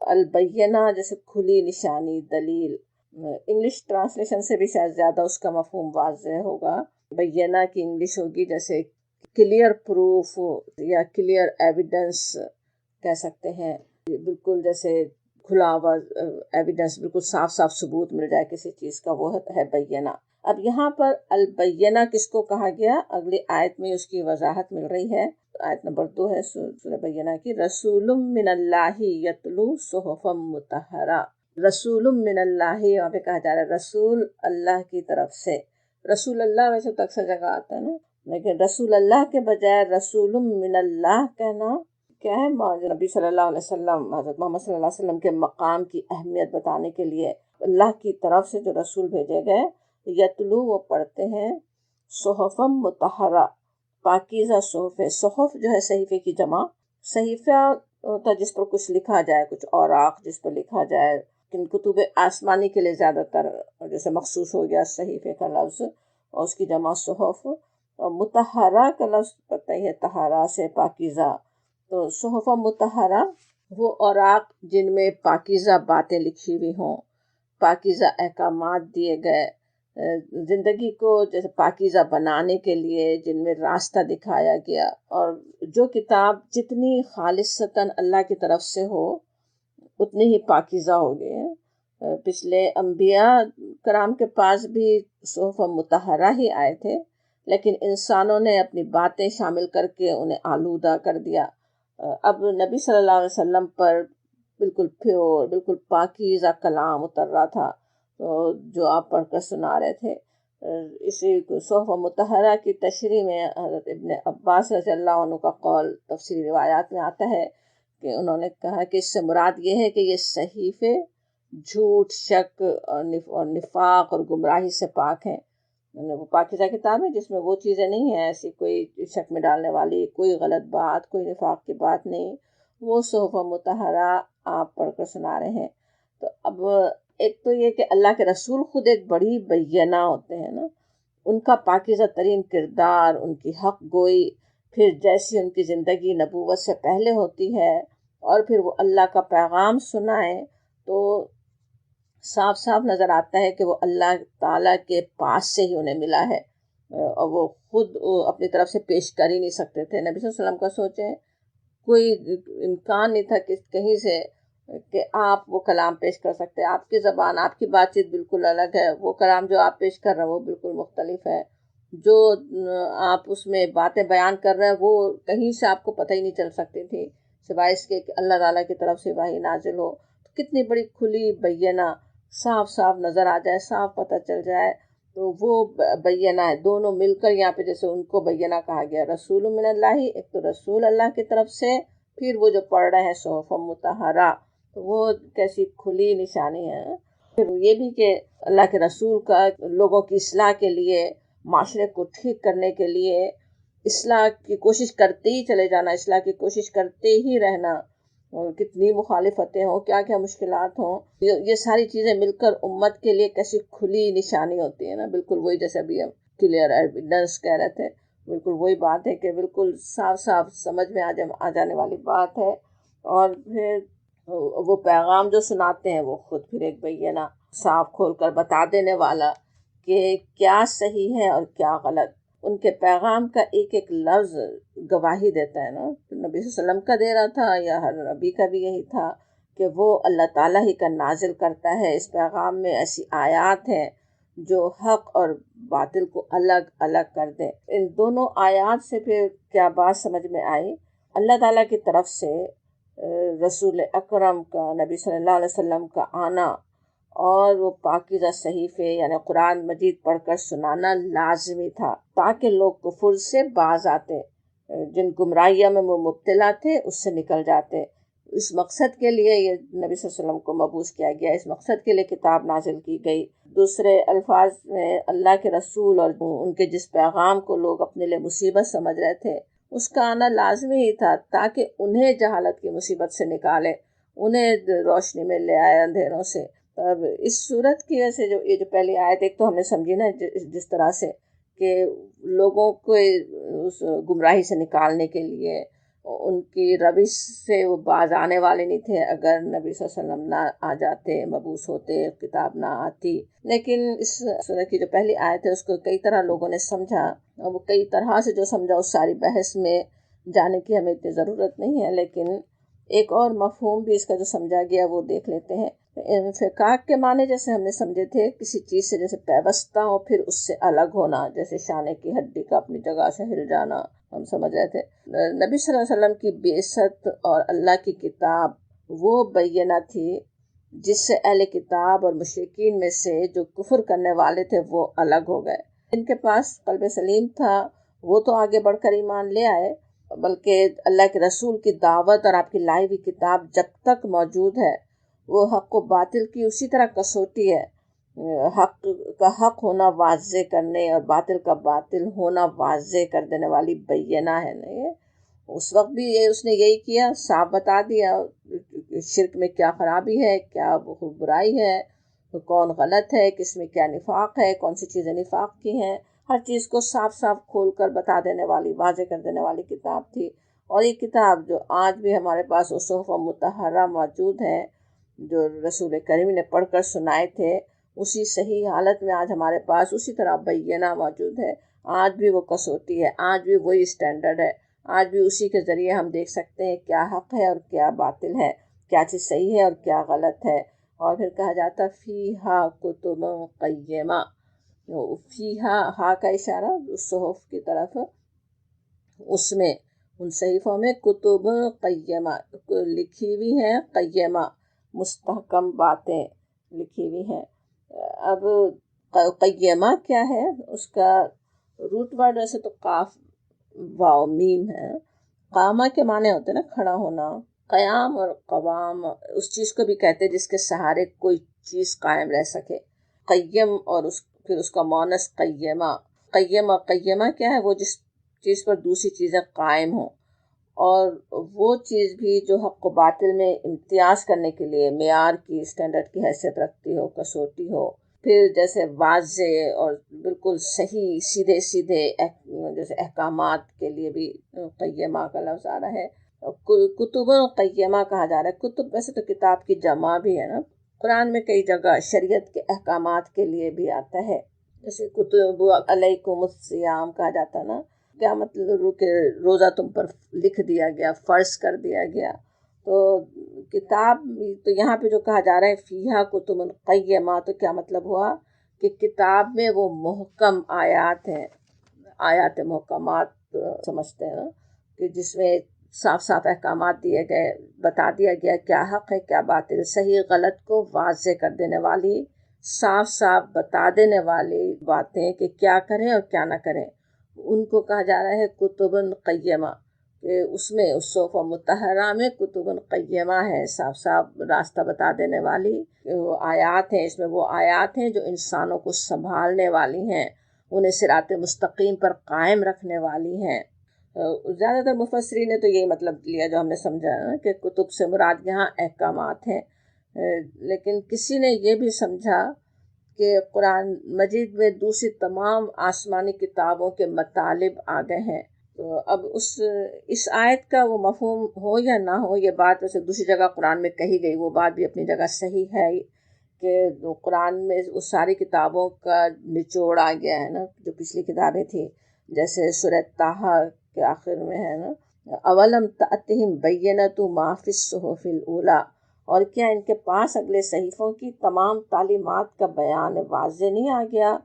البینہ جیسے کھلی نشانی، دلیل، انگلش ٹرانسلیشن سے بھی شاید زیادہ اس کا مفہوم واضح ہوگا. بینہ کی انگلش ہوگی جیسے کلیئر پروف یا کلیئر ایویڈنس کہہ سکتے ہیں، بالکل جیسے کھلا ہوا ایویڈنس، بالکل صاف صاف ثبوت مل جائے کسی چیز کا، وہ ہے بینہ. اب یہاں پر البینہ کس کو کہا گیا، اگلی آیت میں اس کی وضاحت مل رہی ہے. آیت نمبر 2 ہے سورہ بینہ کی. رسول من اللہ یتلو صحفا مطہرہ. رسول من اللہ، یہاں پہ کہا جا رہا ہے رسول اللہ کی طرف سے. رسول اللہ ویسے تو اکثر جگہ آتا ہے نا، لیکن رسول اللہ کے بجائے رسول من اللہ کہنا کیا ہے؟ نبی صلی اللہ علیہ وسلم، حضرت محمد صلی اللہ علیہ وسلم کے مقام کی اہمیت بتانے کے لیے اللہ کی طرف سے جو رسول بھیجے گئے. یتلو وہ پڑھتے ہیں، صحفا مطہرہ پاکیزہ صحف. صحف جو ہے صحیفے کی جمع. صحیفہ ہوتا جس پر کچھ لکھا جائے، کچھ اوراق جس پر لکھا جائے. کتب آسمانی کے لیے زیادہ تر جیسے مخصوص ہو گیا صحیفے کا لفظ، اور اس کی جمع صحف. اور مطہرہ کا لفظ پتہ ہی ہے طہارہ سے، پاکیزہ. تو صحف مطہرہ وہ اوراق جن میں پاکیزہ باتیں لکھی ہوئی ہوں، پاکیزہ احکامات دیے گئے، زندگی کو جیسے پاکیزہ بنانے کے لیے جن میں راستہ دکھایا گیا. اور جو کتاب جتنی خالصتاً اللہ کی طرف سے ہو اتنی ہی پاکیزہ ہوگی. پچھلے انبیاء کرام کے پاس بھی صحف مطہرہ ہی آئے تھے، لیکن انسانوں نے اپنی باتیں شامل کر کے انہیں آلودہ کر دیا. اب نبی صلی اللہ علیہ وسلم پر بالکل پیور، بالکل پاکیزہ کلام اتر رہا تھا جو آپ پڑھ کر سنا رہے تھے. اسی صحف مطہرہ کی تشریح میں حضرت ابن عباس رضی اللہ عنہ کا قول تفسیری روایات میں آتا ہے کہ انہوں نے کہا کہ اس سے مراد یہ ہے کہ یہ صحیفے جھوٹ، شک اور نفاق اور گمراہی سے پاک ہیں. وہ پاکیزہ کتاب ہے جس میں وہ چیزیں نہیں ہیں ایسی کوئی شک میں ڈالنے والی، کوئی غلط بات، کوئی نفاق کی بات نہیں. وہ صحف مطہرہ آپ پڑھ کر سنا رہے ہیں. تو اب ایک تو یہ کہ اللہ کے رسول خود ایک بڑی بینہ ہوتے ہیں نا، ان کا پاکیزہ ترین کردار، ان کی حق گوئی، پھر جیسی ان کی زندگی نبوت سے پہلے ہوتی ہے، اور پھر وہ اللہ کا پیغام سنائیں تو صاف صاف نظر آتا ہے کہ وہ اللہ تعالیٰ کے پاس سے ہی انہیں ملا ہے، اور وہ خود اپنی طرف سے پیش کر ہی نہیں سکتے تھے. نبی صلی اللہ علیہ وسلم کا سوچیں، کوئی امکان نہیں تھا کہ کہیں سے کہ آپ وہ کلام پیش کر سکتے. آپ کی زبان، آپ کی بات چیت بالکل الگ ہے، وہ کلام جو آپ پیش کر رہے ہیں وہ بالکل مختلف ہے. جو آپ اس میں باتیں بیان کر رہے ہیں وہ کہیں سے آپ کو پتہ ہی نہیں چل سکتی تھی سوائے اس کے کہ اللہ تعالیٰ کی طرف سے وحی نازل ہو. کتنی بڑی کھلی بینہ، صاف صاف نظر آ جائے، صاف پتہ چل جائے. تو وہ بینہ ہے. دونوں مل کر یہاں پہ جیسے ان کو بینہ کہا گیا، رسول من اللہ، ایک تو رسول اللہ کی طرف سے، پھر وہ جو پڑھ رہے ہیں صحف مطہرہ، تو وہ کیسی کھلی نشانی ہے. پھر یہ بھی کہ اللہ کے رسول کا لوگوں کی اصلاح کے لیے، معاشرے کو ٹھیک کرنے کے لیے اصلاح کی کوشش کرتے ہی چلے جانا، اصلاح کی کوشش کرتے ہی رہنا. کتنی مخالفتیں ہوں، کیا کیا مشکلات ہوں، یہ ساری چیزیں مل کر امت کے لیے کیسی کھلی نشانی ہوتی ہے نا. بالکل وہی جیسے ابھی ہم کلیئر ایویڈنس کہہ رہے تھے، بالکل وہی بات ہے کہ بالکل صاف صاف سمجھ میں آ جانے والی بات ہے. اور پھر وہ پیغام جو سناتے ہیں وہ خود پھر ایک بینہ، صاف کھول کر بتا دینے والا کہ کیا صحیح ہے اور کیا غلط. ان کے پیغام کا ایک ایک لفظ گواہی دیتا ہے نا. نبی صلی اللہ علیہ وسلم کا دے رہا تھا یا ہر نبی کا بھی یہی تھا کہ وہ اللہ تعالیٰ ہی کا نازل کرتا ہے. اس پیغام میں ایسی آیات ہیں جو حق اور باطل کو الگ الگ کر دیں. ان دونوں آیات سے پھر کیا بات سمجھ میں آئی؟ اللہ تعالیٰ کی طرف سے رسول اکرم کا، نبی صلی اللہ علیہ وسلم کا آنا اور وہ پاکیزہ صحیفے یعنی قرآن مجید پڑھ کر سنانا لازمی تھا، تاکہ لوگ کفر سے باز آتے، جن گمراہیوں میں وہ مبتلا تھے اس سے نکل جاتے. اس مقصد کے لیے یہ نبی صلی اللہ علیہ وسلم کو مبعوث کیا گیا، اس مقصد کے لیے کتاب نازل کی گئی. دوسرے الفاظ میں اللہ کے رسول اور ان کے جس پیغام کو لوگ اپنے لیے مصیبت سمجھ رہے تھے اس کا آنا لازمی ہی تھا، تاکہ انہیں جہالت کی مصیبت سے نکالے، انہیں روشنی میں لے آئے اندھیروں سے. اب اس صورت کی وجہ سے یہ جو پہلی آیت ایک تو ہم نے سمجھی نا جس طرح سے کہ لوگوں کو اس گمراہی سے نکالنے کے لیے ان کی روش سے وہ باز آنے والے نہیں تھے اگر نبی صلی اللہ علیہ وسلم نہ آ جاتے، مبعوث ہوتے، کتاب نہ آتی۔ لیکن اس سورہ کی جو پہلی آیت ہے اس کو کئی طرح لوگوں نے سمجھا، اور وہ کئی طرح سے جو سمجھا اس ساری بحث میں جانے کی ہمیں اتنی ضرورت نہیں ہے، لیکن ایک اور مفہوم بھی اس کا جو سمجھا گیا وہ دیکھ لیتے ہیں۔ انفکاک کے معنی جیسے ہم نے سمجھے تھے کسی چیز سے جیسے پیوستہ ہو پھر اس سے الگ ہونا، جیسے شانے کی ہڈی کا اپنی جگہ سے ہل جانا ہم سمجھ رہے تھے۔ نبی صلی اللہ علیہ وسلم کی بعثت اور اللہ کی کتاب وہ بینہ تھی جس سے اہل کتاب اور مشرکین میں سے جو کفر کرنے والے تھے وہ الگ ہو گئے۔ ان کے پاس قلب سلیم تھا، وہ تو آگے بڑھ کر ایمان لے آئے، بلکہ اللہ کے رسول کی دعوت اور آپ کی لائی ہوئی کتاب جب تک موجود ہے وہ حق و باطل کی اسی طرح کسوٹی ہے، حق کا حق ہونا واضح کرنے اور باطل کا باطل ہونا واضح کر دینے والی بینہ ہے نا یہ۔ اس وقت بھی اس نے یہی کیا، صاف بتا دیا شرک میں کیا خرابی ہے، کیا برائی ہے، کون غلط ہے، کس میں کیا نفاق ہے، کون سی چیزیں نفاق کی ہیں، ہر چیز کو صاف صاف کھول کر بتا دینے والی، واضح کر دینے والی کتاب تھی۔ اور یہ کتاب جو آج بھی ہمارے پاس صحف مطہرہ موجود ہے جو رسول کریم نے پڑھ کر سنائے تھے، اسی صحیح حالت میں آج ہمارے پاس اسی طرح بینہ موجود ہے۔ آج بھی وہ کسوٹی ہے، آج بھی وہی اسٹینڈرڈ ہے، آج بھی اسی کے ذریعے ہم دیکھ سکتے ہیں کیا حق ہے اور کیا باطل ہے، کیا چیز صحیح ہے اور کیا غلط ہے۔ اور پھر کہا جاتا فیہا کتب قیمہ، فیہا ہا کا اشارہ اس صحف کی طرف، اس میں ان صحیفوں میں کتب قیمہ لکھی ہوئی ہیں، قیمہ مستحکم باتیں لکھی ہوئی ہیں۔ اب قیمہ کیا ہے؟ اس کا روٹ ورڈ ویسے تو قاف واو میم ہے۔ قامہ کے معنی ہوتے ہیں نا کھڑا ہونا، قیام اور قوام اس چیز کو بھی کہتے ہیں جس کے سہارے کوئی چیز قائم رہ سکے۔ قیم اور پھر اس کا مونس قیمہ۔ قیم اور قیمہ کیا ہے؟ وہ جس چیز پر دوسری چیزیں قائم ہوں، اور وہ چیز بھی جو حق و باطل میں امتیاز کرنے کے لیے معیار کی، اسٹینڈرڈ کی حیثیت رکھتی ہو، کسوٹی ہو۔ پھر جیسے واضح اور بالکل صحیح سیدھے سیدھے جیسے احکامات کے لیے بھی قیمہ کا لفظ آ رہا ہے۔ کتب قیمہ کہا جا رہا ہے۔ کتب ویسے تو کتاب کی جمع بھی ہے نا، قرآن میں کئی جگہ شریعت کے احکامات کے لیے بھی آتا ہے، جیسے کتب علیکم الصیام کہا جاتا ہے نا، کیا مطلب کہ روزہ تم پر لکھ دیا گیا، فرض کر دیا گیا۔ تو کتاب تو یہاں پہ جو کہا جا رہا ہے فیہا کتب قیمہ، تو کیا مطلب ہوا کہ کتاب میں وہ محکم آیات ہیں، آیات محکمات سمجھتے ہیں کہ جس میں صاف صاف احکامات دیے گئے، بتا دیا گیا کیا حق ہے کیا باطل، صحیح غلط کو واضح کر دینے والی، صاف صاف بتا دینے والی باتیں کہ کیا کریں اور کیا نہ کریں، ان کو کہا جا رہا ہے کتب قیمہ۔ کہ اس میں اس صحف مطہرہ میں کتب قیمہ ہے، صاف صاف راستہ بتا دینے والی وہ آیات ہیں۔ اس میں وہ آیات ہیں جو انسانوں کو سنبھالنے والی ہیں، انہیں صراط مستقیم پر قائم رکھنے والی ہیں۔ زیادہ تر مفسرین نے تو یہی مطلب لیا جو ہم نے سمجھا کہ کتب سے مراد یہاں احکامات ہیں، لیکن کسی نے یہ بھی سمجھا کہ قرآن مجید میں دوسری تمام آسمانی کتابوں کے مطالب آ گئے ہیں۔ تو اب اس آیت کا وہ مفہوم ہو یا نہ ہو، یہ بات ویسے دوسری جگہ قرآن میں کہی گئی، وہ بات بھی اپنی جگہ صحیح ہے کہ قرآن میں اس ساری کتابوں کا نچوڑ آ گیا ہے نا، جو پچھلی کتابیں تھیں، جیسے سورہ طٰہٰ کے آخر میں ہے نا، اولم تأتہم بینۃ ما فی الصحف الاولیٰ، اور کیا ان کے پاس اگلے صحیفوں کی تمام تعلیمات کا بیان واضح نہیں آ گیا؟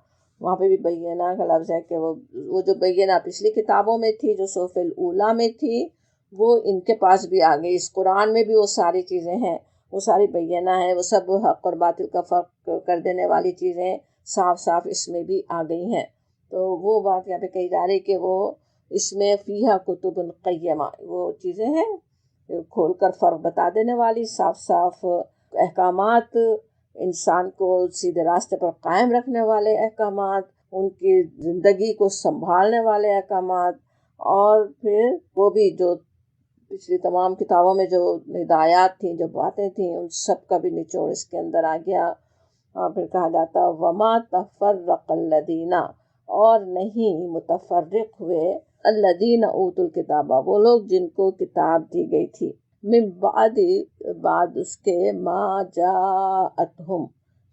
وہاں پہ بھی بینہ کا لفظ ہے کہ وہ جو بینہ پچھلی کتابوں میں تھی، جو صحف الاولیٰ میں تھی، وہ ان کے پاس بھی آ گئی۔ اس قرآن میں بھی وہ ساری چیزیں ہیں، وہ ساری بینہ ہے، وہ سب حق اور باطل کا فرق کر دینے والی چیزیں صاف صاف اس میں بھی آ گئی ہیں۔ تو وہ بات یہاں پہ کہی جا رہی کہ وہ اس میں فیہا کتب قیمہ، وہ چیزیں ہیں کھول کر فرق بتا دینے والی، صاف صاف احکامات، انسان کو سیدھے راستے پر قائم رکھنے والے احکامات، ان کی زندگی کو سنبھالنے والے احکامات، اور پھر وہ بھی جو پچھلی تمام کتابوں میں جو ہدایات تھیں، جو باتیں تھیں، ان سب کا بھی نچوڑ اس کے اندر آ گیا۔ اور پھر کہا جاتا وما تفرق الذین، اور نہیں متفرق ہوئے الذین اوتوا الکتاب، وہ لوگ جن کو کتاب دی گئی تھی، من بعد اس کے، ما جاءتہم،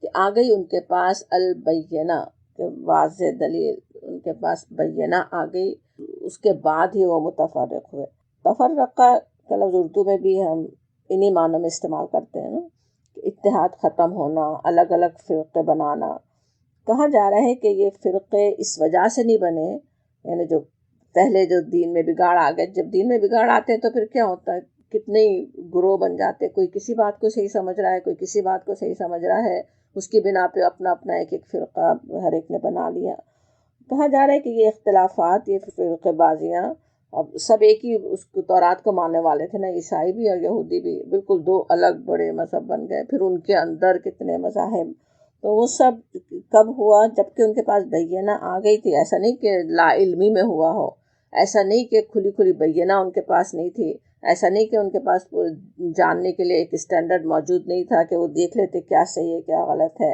کہ آ گئی ان کے پاس، البینہ، کہ واضح دلیل، ان کے پاس بینہ آ گئی، اس کے بعد ہی وہ متفرق ہوئے۔ تفرقہ کا لفظ اردو میں بھی ہم انہی معنوں میں استعمال کرتے ہیں نا، کہ اتحاد ختم ہونا، الگ الگ فرقے بنانا۔ کہا جا رہا ہے کہ یہ فرقے اس وجہ سے نہیں بنے، یعنی جو پہلے جو دین میں بگاڑ آ گئے، جب دین میں بگاڑ آتے ہیں تو پھر کیا ہوتا ہے، کتنے ہی گروہ بن جاتے، کوئی کسی بات کو صحیح سمجھ رہا ہے، کوئی کسی بات کو صحیح سمجھ رہا ہے، اس کی بنا پہ اپنا اپنا ایک ایک فرقہ ہر ایک نے بنا لیا۔ کہا جا رہا ہے کہ یہ اختلافات، یہ فرقے بازیاں، اب سب ایک ہی اس کو تورات کو ماننے والے تھے نا، عیسائی بھی اور یہودی بھی، بالکل دو الگ بڑے مذہب بن گئے، پھر ان کے اندر کتنے مذاہب۔ تو وہ سب کب ہوا؟ جب کہ ان کے پاس بینہ آ گئی تھی۔ ایسا نہیں کہ لا علمی میں ہوا ہو، ایسا نہیں کہ کھلی کھلی بینہ ان کے پاس نہیں تھی، ایسا نہیں کہ ان کے پاس جاننے کے لیے ایک اسٹینڈرڈ موجود نہیں تھا کہ وہ دیکھ لیتے کیا صحیح ہے کیا غلط ہے،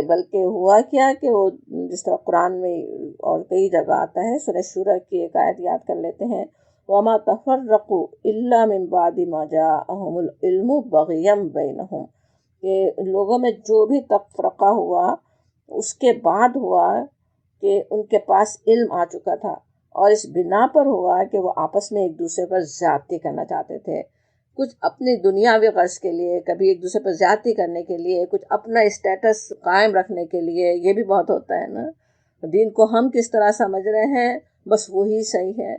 بلکہ ہوا کیا کہ وہ جس طرح قرآن میں اور کئی جگہ آتا ہے، سورہ شورى کی ایک آیت یاد کر لیتے ہیں، وَمَا تَفَرَّقُوا إِلَّا مِن بَعْدِ مَا جَاءَهُمُ الْعِلْمُ بَغْيًا بَيْنَهُمْ، کہ لوگوں میں جو بھی تفرقہ ہوا اس کے بعد ہوا کہ ان کے پاس علم آ چکا تھا، اور اس بنا پر ہوا کہ وہ آپس میں ایک دوسرے پر زیادتی کرنا چاہتے تھے، کچھ اپنی دنیاوی غرض کے لیے، کبھی ایک دوسرے پر زیادتی کرنے کے لیے، کچھ اپنا اسٹیٹس قائم رکھنے کے لیے۔ یہ بھی بہت ہوتا ہے نا، دین کو ہم کس طرح سمجھ رہے ہیں بس وہی صحیح ہے،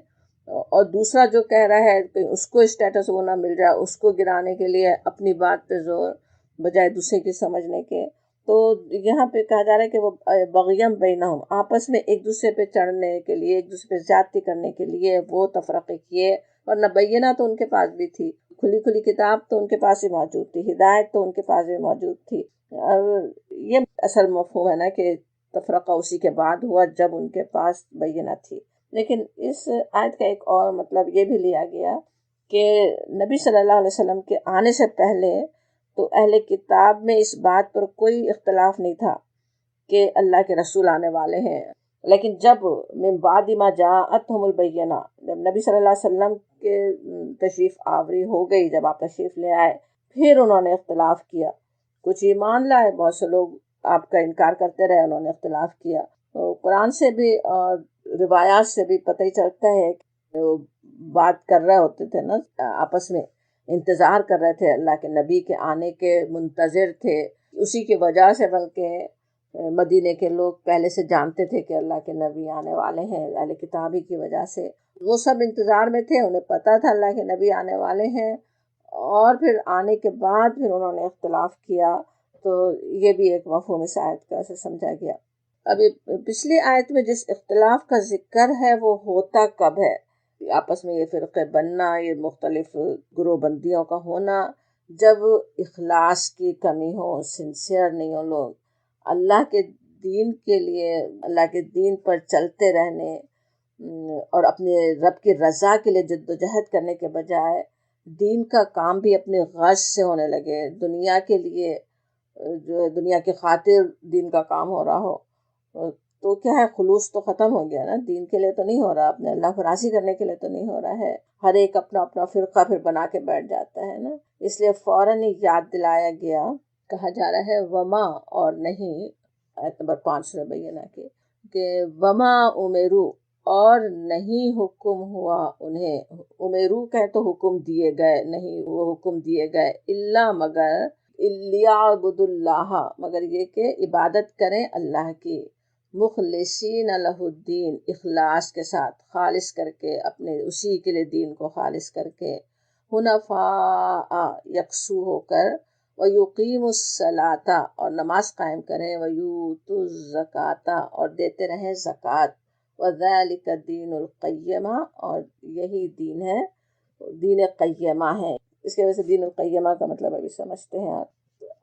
اور دوسرا جو کہہ رہا ہے کہ اس کو اسٹیٹس وہ نہ مل جائے، اس کو گرانے کے لیے اپنی بات پہ زور بجائے دوسرے کی سمجھنے کے۔ تو یہاں پہ کہا جا رہا ہے کہ وہ بغیم بینہم، آپس میں ایک دوسرے پہ چڑھنے کے لیے، ایک دوسرے پہ زیادتی کرنے کے لیے وہ تفرقے کیے، ورنہ بینہ تو ان کے پاس بھی تھی، کھلی کھلی کتاب تو ان کے پاس ہی موجود تھی، ہدایت تو ان کے پاس بھی موجود تھی۔ یہ اصل مفہوم ہے نا کہ تفرقہ اسی کے بعد ہوا جب ان کے پاس بینہ تھی۔ لیکن اس آیت کا ایک اور مطلب یہ بھی لیا گیا کہ نبی صلی اللہ علیہ وسلم کے آنے سے پہلے تو اہل کتاب میں اس بات پر کوئی اختلاف نہیں تھا کہ اللہ کے رسول آنے والے ہیں، لیکن جب من بعد ما جاءتہم البینہ، جب نبی صلی اللہ علیہ وسلم کے تشریف آوری ہو گئی، جب آپ تشریف لے آئے، پھر انہوں نے اختلاف کیا، کچھ ایمان لائے، بہت سے لوگ آپ کا انکار کرتے رہے، انہوں نے اختلاف کیا۔ تو قرآن سے بھی اور روایات سے بھی پتہ ہی چلتا ہے کہ وہ بات کر رہے ہوتے تھے نا آپس میں، انتظار کر رہے تھے، اللہ کے نبی کے آنے کے منتظر تھے، اسی کی وجہ سے بلکہ مدینے کے لوگ پہلے سے جانتے تھے کہ اللہ کے نبی آنے والے ہیں، اہل کتابی کی وجہ سے وہ سب انتظار میں تھے، انہیں پتہ تھا اللہ کے نبی آنے والے ہیں، اور پھر آنے کے بعد پھر انہوں نے اختلاف کیا۔ تو یہ بھی ایک مفہوم اس آیت کا سے سمجھا گیا۔ اب یہ پچھلی آیت میں جس اختلاف کا ذکر ہے وہ ہوتا کب ہے؟ آپس میں یہ فرقے بننا، یہ مختلف گروہ بندیوں کا ہونا، جب اخلاص کی کمی ہو، سنسیئر نہیں ہو لوگ، اللہ کے دین کے لیے، اللہ کے دین پر چلتے رہنے اور اپنے رب کی رضا کے لیے جد و جہد کرنے کے بجائے دین کا کام بھی اپنے غرض سے ہونے لگے، دنیا کے لیے، جو دنیا کی خاطر دین کا کام ہو رہا ہو، تو کیا ہے، خلوص تو ختم ہو گیا نا، دین کے لیے تو نہیں ہو رہا، اپنے اللہ کو راضی کرنے کے لیے تو نہیں ہو رہا ہے، ہر ایک اپنا اپنا فرقہ پھر بنا کے بیٹھ جاتا ہے نا۔ اس لیے فوراً ہی یاد دلایا گیا، کہا جا رہا ہے وما، اور نہیں، آیت نمبر 5 سورہ بینہ کی، کہ وما امرو، اور نہیں حکم ہوا انہیں، امرو کہیں تو حکم دیے گئے، نہیں وہ حکم دیے گئے، الا مگر، لیعبدوا اللہ، مگر یہ کہ عبادت کریں اللہ کی، مخلصین لہ الدین، اخلاص کے ساتھ، خالص کر کے، اپنے اسی کے لیے دین کو خالص کر کے، حنفاء، یکسو ہو کر، وَيُقِيمُ الصَّلَاةَ، اور نماز قائم کریں، وَيُؤْتُوا الزَّكَاةَ، اور دیتے رہیں زکوٰۃ، وَذَلِكَ الدِّينُ الْقَيِّمَةُ، اور یہی دین ہے، دین قیمہ ہے۔ اس کی وجہ سے دین القیمہ کا مطلب ابھی سمجھتے ہیں آپ۔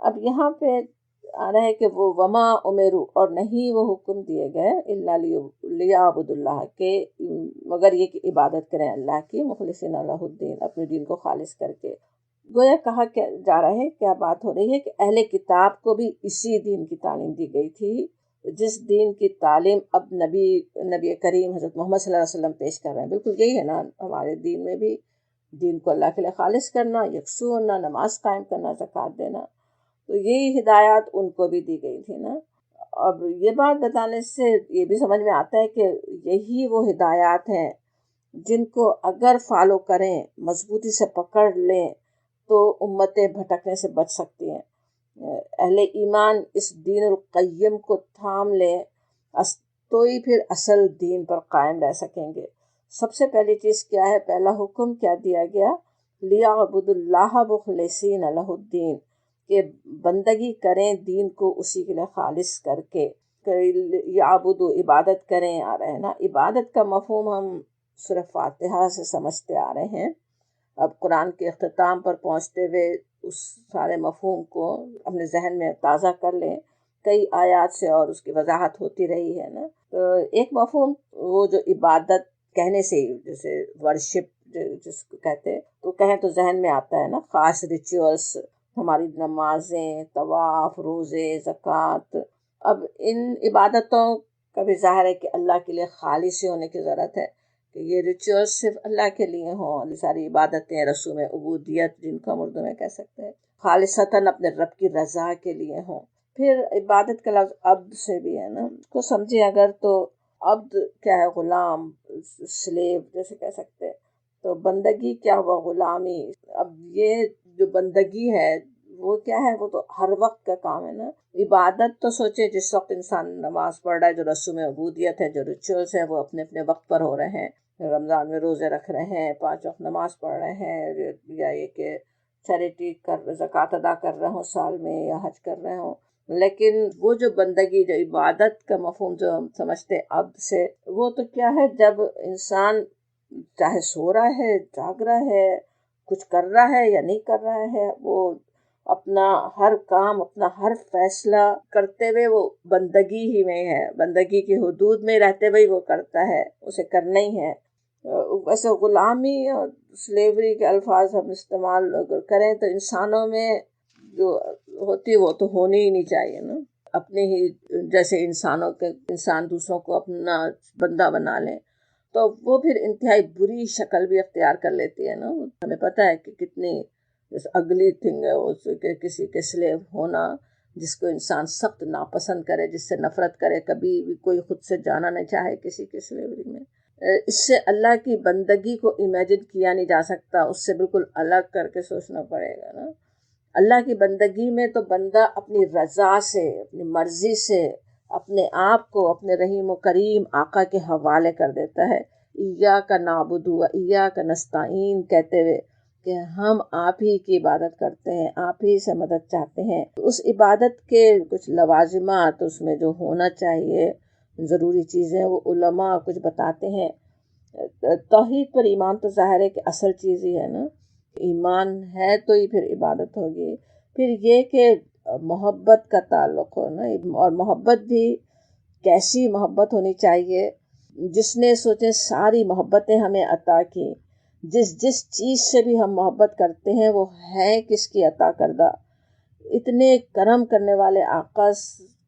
اب یہاں پہ آ رہا ہے کہ وہ وما امرو، اور نہیں وہ حکم دیے گئے، الا لیعبدوا اللہ، کہ مگر یہ کہ عبادت کریں اللہ کی، مخلصین لہ الدین، اپنے دین کو خالص کر کے۔ گویا کہا جا رہا ہے، کیا بات ہو رہی ہے کہ اہل کتاب کو بھی اسی دین کی تعلیم دی گئی تھی جس دین کی تعلیم اب نبی کریم حضرت محمد صلی اللہ علیہ وسلم پیش کر رہے ہیں، بالکل یہی ہے نا ہمارے دین میں بھی، دین کو اللہ کے لیے خالص کرنا، یکسو ہونا، نماز قائم کرنا، زکوٰۃ دینا، تو یہی ہدایات ان کو بھی دی گئی تھی نا۔ اب یہ بات بتانے سے یہ بھی سمجھ میں آتا ہے کہ یہی وہ ہدایات ہیں جن کو اگر فالو کریں، مضبوطی سے پکڑ لیں، تو امتیں بھٹکنے سے بچ سکتی ہیں۔ اہل ایمان اس دین القیم کو تھام لیں تو ہی پھر اصل دین پر قائم رہ سکیں گے۔ سب سے پہلی چیز کیا ہے، پہلا حکم کیا دیا گیا، لِيَعْبُدُوا اللَّهَ مُخْلِصِينَ لَهُ الدِّينَ، کہ بندگی کریں دین کو اسی کے لیے خالص کر کے، یعبدو عبادت کریں آ رہے ہیں نا۔ عبادت کا مفہوم ہم سورہ فاتحہ سے سمجھتے آ رہے ہیں، اب قرآن کے اختتام پر پہنچتے ہوئے اس سارے مفہوم کو اپنے ذہن میں تازہ کر لیں، کئی آیات سے اور اس کی وضاحت ہوتی رہی ہے نا۔ تو ایک مفہوم وہ جو عبادت کہنے سے ہی، جیسے ورشپ جس کو کہتے، تو کہیں تو ذہن میں آتا ہے نا خاص ریچولس، ہماری نمازیں، طواف، روزے، زکوٰۃ۔ اب ان عبادتوں کا بھی ظاہر ہے کہ اللہ کے لیے خالص ہی ہونے کی ضرورت ہے، کہ یہ ریچولس صرف اللہ کے لیے ہوں، یہ ساری عبادتیں، رسوم عبودیت جن کو ہم اردو میں کہہ سکتے ہیں، خالصتاً اپنے رب کی رضا کے لیے ہوں۔ پھر عبادت کا لفظ عبد سے بھی ہے نا، اس کو سمجھے اگر تو عبد کیا ہے، غلام، سلیو جیسے کہہ سکتے ہیں، تو بندگی کیا ہوا، غلامی۔ اب یہ جو بندگی ہے وہ کیا ہے، وہ تو ہر وقت کا کام ہے نا۔ عبادت تو سوچے جس وقت انسان نماز پڑھ رہا ہے، جو رسوم عبودیت ہے، جو ریچولس ہیں، وہ اپنے اپنے وقت پر ہو رہے ہیں، رمضان میں روزے رکھ رہے ہیں، 5 وقت نماز پڑھ رہے ہیں، یا یہ کہ چیریٹی زکوٰۃ ادا کر رہے ہوں سال میں، یا حج کر رہے ہوں۔ لیکن وہ جو بندگی، جو عبادت کا مفہوم جو ہم سمجھتے عبد سے، وہ تو کیا ہے، جب انسان چاہے سو رہا ہے، جاگ رہا ہے، کچھ کر رہا ہے یا نہیں کر رہا ہے، وہ اپنا ہر کام، اپنا ہر فیصلہ کرتے ہوئے وہ بندگی ہی میں ہے، بندگی کی حدود میں رہتے ہوئے وہ کرتا ہے، اسے کرنا ہی ہے۔ ویسے غلامی اور سلیوری کے الفاظ ہم استعمال اگر کریں تو انسانوں میں جو ہوتی وہ تو ہونی ہی نہیں چاہیے نا، اپنے ہی جیسے انسان دوسروں کو اپنا بندہ بنا لیں تو وہ پھر انتہائی بری شکل بھی اختیار کر لیتی ہے نا۔ ہمیں پتہ ہے کہ کتنی اگلی تھنگ ہے وہ کہ کسی کے سلیو ہونا، جس کو انسان سخت ناپسند کرے، جس سے نفرت کرے، کبھی بھی کوئی خود سے جانا نہیں چاہے کسی کے سلیوری میں۔ اس سے اللہ کی بندگی کو امیجن کیا نہیں جا سکتا، اس سے بالکل الگ کر کے سوچنا پڑے گا نا۔ اللہ کی بندگی میں تو بندہ اپنی رضا سے، اپنی مرضی سے اپنے آپ کو اپنے رحیم و کریم آقا کے حوالے کر دیتا ہے، ایاک نعبد و ایاک نستعین کہتے ہوئے کہ ہم آپ ہی کی عبادت کرتے ہیں، آپ ہی سے مدد چاہتے ہیں۔ اس عبادت کے کچھ لوازمات اس میں جو ہونا چاہیے، ضروری چیزیں، وہ علماء کچھ بتاتے ہیں۔ توحید پر ایمان تو ظاہر ہے کہ اصل چیز ہی ہے نا، ایمان ہے تو ہی پھر عبادت ہوگی۔ پھر یہ کہ محبت کا تعلق ہو نا، اور محبت بھی کیسی محبت ہونی چاہیے، جس نے سوچے ساری محبتیں ہمیں عطا کی، جس چیز سے بھی ہم محبت کرتے ہیں وہ ہے کس کی عطا کردہ، اتنے کرم کرنے والے آقا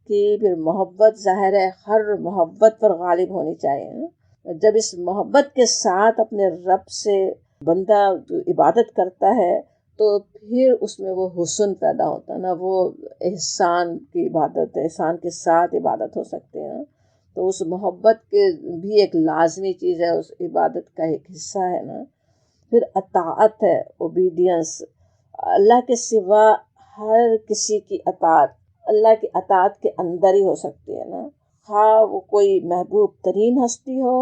کی پھر محبت ظاہر ہے ہر محبت پر غالب ہونی چاہیے۔ جب اس محبت کے ساتھ اپنے رب سے بندہ عبادت کرتا ہے تو پھر اس میں وہ حسن پیدا ہوتا ہے نا، وہ احسان کی عبادت، احسان کے ساتھ عبادت ہو سکتے ہیں۔ تو اس محبت کے بھی ایک لازمی چیز ہے، اس عبادت کا ایک حصہ ہے نا۔ پھر اطاعت ہے، اوبیڈینس، اللہ کے سوا ہر کسی کی اطاعت اللہ کی اطاعت کے اندر ہی ہو سکتی ہے نا، خواہ وہ کوئی محبوب ترین ہستی ہو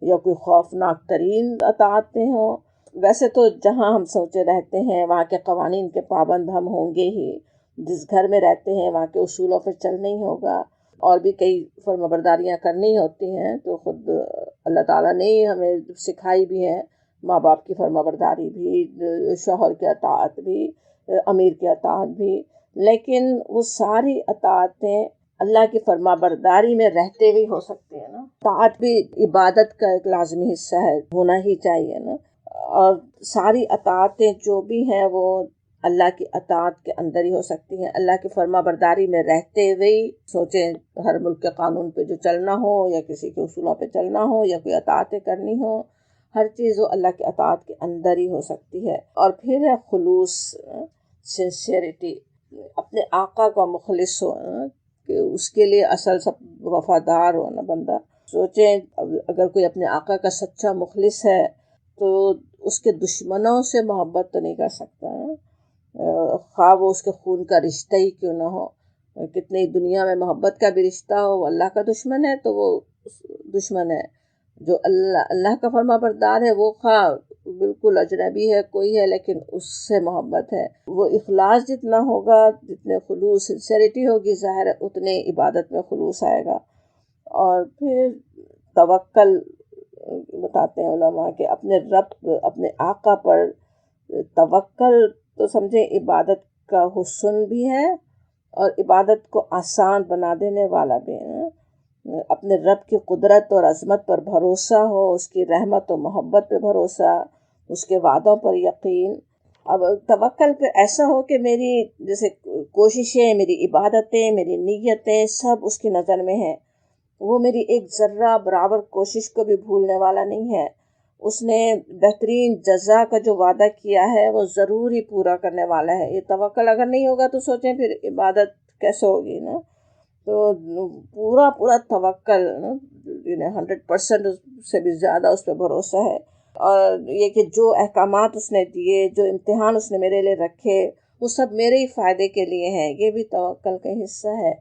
یا کوئی خوفناک ترین اطاعتیں ہوں۔ ویسے تو جہاں ہم سوچے رہتے ہیں وہاں کے قوانین کے پابند ہم ہوں گے ہی، جس گھر میں رہتے ہیں وہاں کے اصولوں پر چلنا ہی ہوگا، اور بھی کئی فرمانبرداریاں کرنی ہوتی ہیں، تو خود اللہ تعالیٰ نے ہی ہمیں سکھائی بھی ہے، ماں باپ کی فرمانبرداری بھی، شوہر کی اطاعت بھی، امیر کی اطاعت بھی۔ لیکن وہ ساری اطاعتیں اللہ کی فرمانبرداری میں رہتے ہوئے ہو سکتے ہیں نا۔ اطاعت بھی عبادت کا ایک لازمی حصہ ہے، ہونا ہی چاہیے نا۔ اور ساری اطاعتیں جو بھی ہیں وہ اللہ کی اطاعت کے اندر ہی ہو سکتی ہیں۔ اللہ کی فرما برداری میں رہتے ہوئے ہی سوچیں ہر ملک کے قانون پہ جو چلنا ہو یا کسی کے اصولوں پہ چلنا ہو یا کوئی اطاعتیں کرنی ہو، ہر چیز وہ اللہ کی اطاعت کے اندر ہی ہو سکتی ہے۔ اور پھر ہے خلوص، سنسیئرٹی، اپنے آقا کا مخلص ہو، کہ اس کے لیے اصل سب وفادار ہو نا بندہ۔ سوچیں اگر کوئی اپنے آقا کا سچا مخلص ہے تو اس کے دشمنوں سے محبت تو نہیں کر سکتا، خواہ وہ اس کے خون کا رشتہ ہی کیوں نہ ہو۔ کتنی دنیا میں محبت کا بھی رشتہ ہو، وہ اللہ کا دشمن ہے تو وہ دشمن ہے۔ جو اللہ کا فرما بردار ہے وہ خواہ بالکل اجنبی ہے کوئی ہے لیکن اس سے محبت ہے۔ وہ اخلاص جتنا ہوگا، جتنے خلوص سنسیریٹی ہوگی، ظاہر ہے اتنے عبادت میں خلوص آئے گا۔ اور پھر توکل بتاتے ہیں علماء کہ اپنے رب، اپنے آقا پر توکل تو سمجھیں عبادت کا حسن بھی ہے اور عبادت کو آسان بنا دینے والا بھی ہے۔ اپنے رب کی قدرت اور عظمت پر بھروسہ ہو، اس کی رحمت و محبت پہ بھروسہ، اس کے وعدوں پر یقین۔ اب توکل پہ ایسا ہو کہ میری جیسے کوششیں، میری عبادتیں، میری نیتیں سب اس کی نظر میں ہیں، وہ میری ایک ذرہ برابر کوشش کو بھی بھولنے والا نہیں ہے۔ اس نے بہترین جزا کا جو وعدہ کیا ہے وہ ضرور ہی پورا کرنے والا ہے۔ یہ توکل اگر نہیں ہوگا تو سوچیں پھر عبادت کیسے ہوگی نا۔ تو پورا توکل، 100% سے بھی زیادہ اس پہ بھروسہ ہے۔ اور یہ کہ جو احکامات اس نے دیے، جو امتحان اس نے میرے لیے رکھے، وہ سب میرے ہی فائدے کے لیے ہیں، یہ بھی توکل کا حصہ ہے۔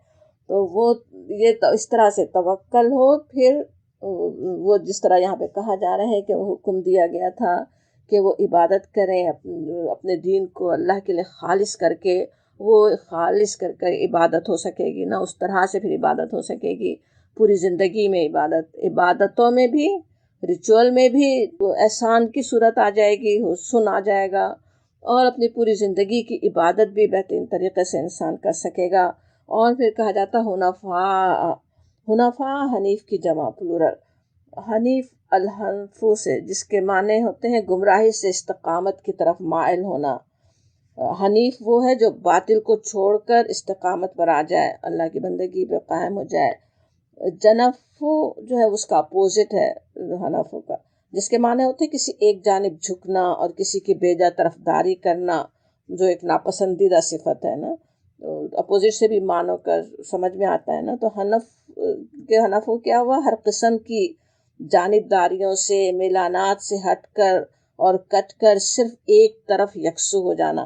تو وہ یہ اس طرح سے توکل ہو۔ پھر وہ جس طرح یہاں پہ کہا جا رہا ہے کہ وہ حکم دیا گیا تھا کہ وہ عبادت کریں، اپنے دین کو اللہ کے لیے خالص کر کے، وہ خالص کر کے عبادت ہو سکے گی نا، اس طرح سے پھر عبادت ہو سکے گی پوری زندگی میں۔ عبادتوں میں بھی، ریچول میں بھی احسان کی صورت آ جائے گی، حسن آ جائے گا، اور اپنی پوری زندگی کی عبادت بھی بہترین طریقے سے انسان کر سکے گا۔ اور پھر کہا جاتا حنفاء حنیف کی جمع پلورل، حنیف الحنفو سے، جس کے معنی ہوتے ہیں گمراہی سے استقامت کی طرف مائل ہونا۔ حنیف وہ ہے جو باطل کو چھوڑ کر استقامت پر آ جائے، اللہ کی بندگی پہ قائم ہو جائے۔ جنفو جو ہے اس کا اپوزٹ ہے حنفو کا، جس کے معنی ہوتے ہیں کسی ایک جانب جھکنا اور کسی کی بیجا طرفداری کرنا، جو ایک ناپسندیدہ صفت ہے نا۔ اپوزٹ سے بھی معنوں کر سمجھ میں آتا ہے نا۔ تو حنفو کیا ہوا؟ ہر قسم کی جانبداریوں سے، میلانات سے ہٹ کر اور کٹ کر صرف ایک طرف یکسو ہو جانا،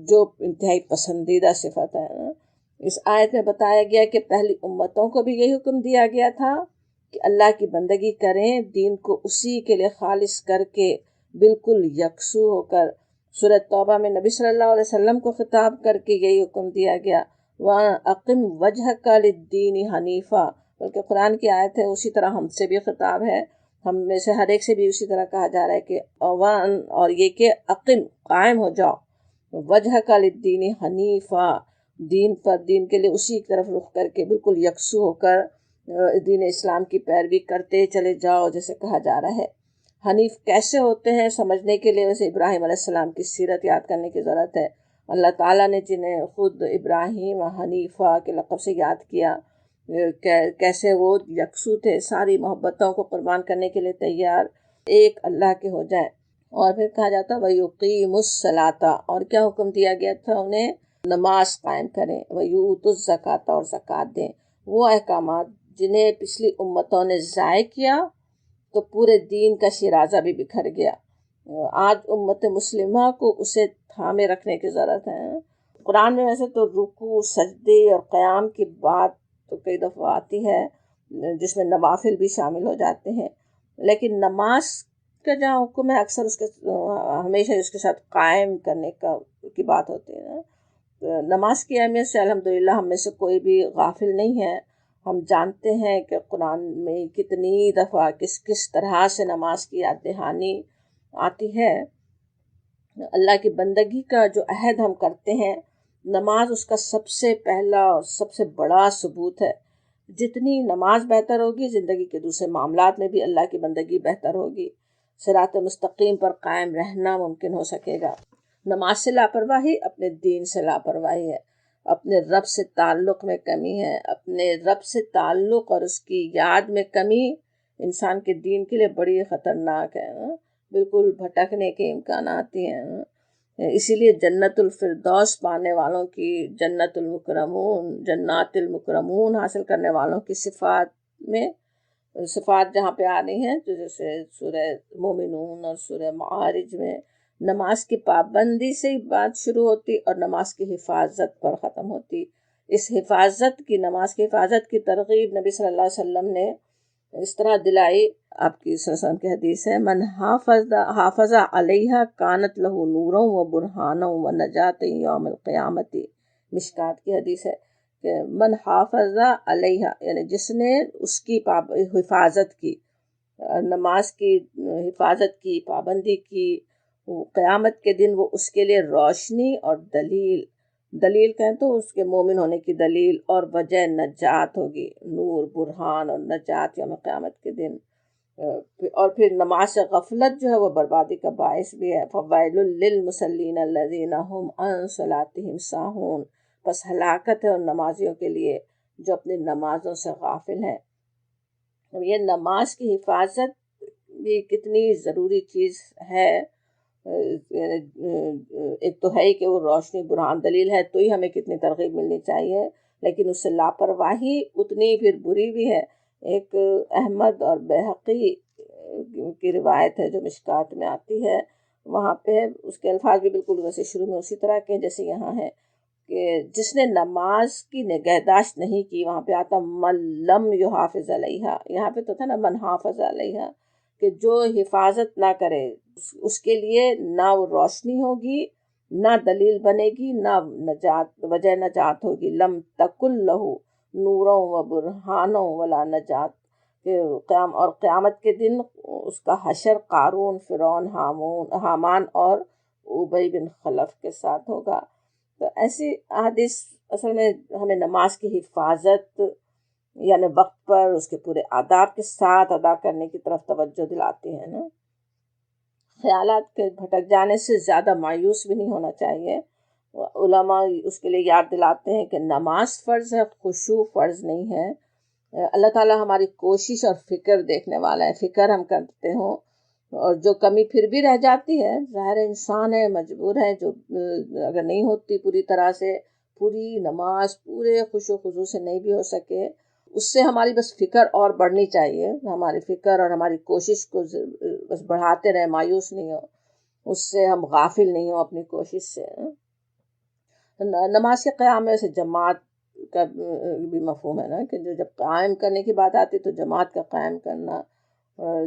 جو انتہائی پسندیدہ صفت ہے نا۔ اس آیت میں بتایا گیا کہ پہلی امتوں کو بھی یہی حکم دیا گیا تھا کہ اللہ کی بندگی کریں، دین کو اسی کے لیے خالص کر کے بالکل یکسو ہو کر۔ سورۃ توبہ میں نبی صلی اللہ علیہ وسلم کو خطاب کر کے یہی حکم دیا گیا، وَأَقِمْ وَجْهَكَ لِلدِّينِ حَنِيفًا، بلکہ قرآن کی آیت ہے، اسی طرح ہم سے بھی خطاب ہے، ہم میں سے ہر ایک سے بھی اسی طرح کہا جا رہا ہے کہ اور یہ کہ اقم، قائم ہو جاؤ، وَجْهَكَ لِلدِّينِ حَنِيفًا، دین کے لیے اسی طرف رخ کر کے بالکل یکسو ہو کر دین اسلام کی پیروی کرتے چلے جاؤ، جیسے کہا جا رہا ہے۔ حنیف کیسے ہوتے ہیں سمجھنے کے لیے ویسے ابراہیم علیہ السلام کی سیرت یاد کرنے کی ضرورت ہے۔ اللہ تعالیٰ نے جنہیں خود ابراہیم حنیفہ کے لقب سے یاد کیا، کیسے وہ یکسو تھے، ساری محبتوں کو قربان کرنے کے لیے تیار، ایک اللہ کے ہو جائیں۔ اور پھر کہا جاتا وَيُقِيمُ الصَّلَاةَ، اور کیا حکم دیا گیا تھا انہیں؟ نماز قائم کریں، وَيُؤْتُوا الزَّكَاةَ، اور زکوٰۃ دیں۔ وہ احکامات جنہیں پچھلی امتوں نے ضائع کیا تو پورے دین کا شیرازہ بھی بکھر گیا۔ آج امت مسلمہ کو اسے تھامے رکھنے کی ضرورت ہے۔ قرآن میں ویسے تو رکوع، سجدے اور قیام کی بات تو کئی دفعہ آتی ہے، جس میں نوافل بھی شامل ہو جاتے ہیں، لیکن نماز کا جہاں حکم ہے اکثر اس کے ہمیشہ اس کے ساتھ قائم کرنے کی بات ہوتی ہے نا۔ نماز کی اہمیت سے الحمدللہ ہم میں سے کوئی بھی غافل نہیں ہے۔ ہم جانتے ہیں کہ قرآن میں کتنی دفعہ کس طرح سے نماز کی یاد دہانی آتی ہے۔ اللہ کی بندگی کا جو عہد ہم کرتے ہیں، نماز اس کا سب سے پہلا اور سب سے بڑا ثبوت ہے۔ جتنی نماز بہتر ہوگی، زندگی کے دوسرے معاملات میں بھی اللہ کی بندگی بہتر ہوگی، صراط مستقیم پر قائم رہنا ممکن ہو سکے گا۔ نماز سے لاپرواہی اپنے دین سے لاپرواہی ہے، اپنے رب سے تعلق میں کمی ہے، اپنے رب سے تعلق اور اس کی یاد میں کمی انسان کے دین کے لیے بڑی خطرناک ہے، بالکل بھٹکنے کے امکانات ہی ہیں۔ اسی لیے جنت الفردوس پانے والوں کی، جنت المکرمون، جنات المکرمون حاصل کرنے والوں کی صفات میں، صفات جہاں پہ آ رہی ہیں جو جیسے سورہ مومنون اور سورہ معارج میں نماز کی پابندی سے ہی بات شروع ہوتی اور نماز کی حفاظت پر ختم ہوتی۔ اس حفاظت کی، نماز کی حفاظت کی ترغیب نبی صلی اللہ علیہ وسلم نے اس طرح دلائی، آپ کی صلی اللہ علیہ وسلم کی حدیث ہے، من حافظ علیہا کانت لہو نورا و برہانا و نجات یوم القیامت، مشکات کی حدیث ہے کہ من حافظ علیہا یعنی جس نے اس کی حفاظت کی، نماز کی حفاظت کی، پابندی کی، قیامت کے دن وہ اس کے لیے روشنی اور دلیل کہیں تو اس کے مومن ہونے کی دلیل اور وجہ نجات ہوگی، نور، برہان اور نجات یوم قیامت کے دن۔ اور پھر نماز سے غفلت جو ہے وہ بربادی کا باعث بھی ہے، فویل للمصلین الذین هم عن صلاتهم ساہون، پس ہلاکت ہے ان نمازیوں کے لیے جو اپنی نمازوں سے غافل ہیں۔ یہ نماز کی حفاظت بھی کتنی ضروری چیز ہے، ایک تو ہے ہی کہ وہ روشنی، برہان، دلیل ہے تو ہی ہمیں کتنی ترغیب ملنی چاہیے، لیکن اس سے لاپرواہی اتنی پھر بری بھی ہے۔ ایک احمد اور بیہقی کی روایت ہے جو مشکات میں آتی ہے، وہاں پہ اس کے الفاظ بھی بالکل ویسے شروع میں اسی طرح کے جیسے یہاں ہے کہ جس نے نماز کی نگہداشت نہیں کی، وہاں پہ آتا من لم یحافظ علیہا، یہاں پہ تو تھا نا من حافظ علیہا، کہ جو حفاظت نہ کرے اس کے لیے نہ وہ روشنی ہوگی، نہ دلیل بنے گی، نہ نجات، وجہ نجات ہوگی۔ لم تکن لہو نوروں و برہانوں ولا نجات، اور قیامت کے دن اس کا حشر قارون، فرعون، حامان اور ابی بن خلف کے ساتھ ہوگا۔ تو ایسی احادیث اصل میں ہمیں نماز کی حفاظت یعنی وقت پر اس کے پورے آداب کے ساتھ ادا کرنے کی طرف توجہ دلاتی ہیں نا۔ خیالات کے بھٹک جانے سے زیادہ مایوس بھی نہیں ہونا چاہیے۔ علماء اس کے لیے یاد دلاتے ہیں کہ نماز فرض ہے، خشوع فرض نہیں ہے۔ اللہ تعالیٰ ہماری کوشش اور فکر دیکھنے والا ہے، فکر ہم کرتے ہوں اور جو کمی پھر بھی رہ جاتی ہے، ظاہر انسان ہے، مجبور ہے، جو اگر نہیں ہوتی پوری طرح سے، پوری نماز پورے خشوع و خضوع سے نہیں بھی ہو سکے، اس سے ہماری بس فکر اور بڑھنی چاہیے، ہماری فکر اور ہماری کوشش کو بس بڑھاتے رہیں، مایوس نہیں ہو، اس سے ہم غافل نہیں ہوں اپنی کوشش سے۔ نماز کے قیام میں سے جماعت کا بھی مفہوم ہے نا، کہ جو جب قائم کرنے کی بات آتی تو جماعت کا قائم کرنا،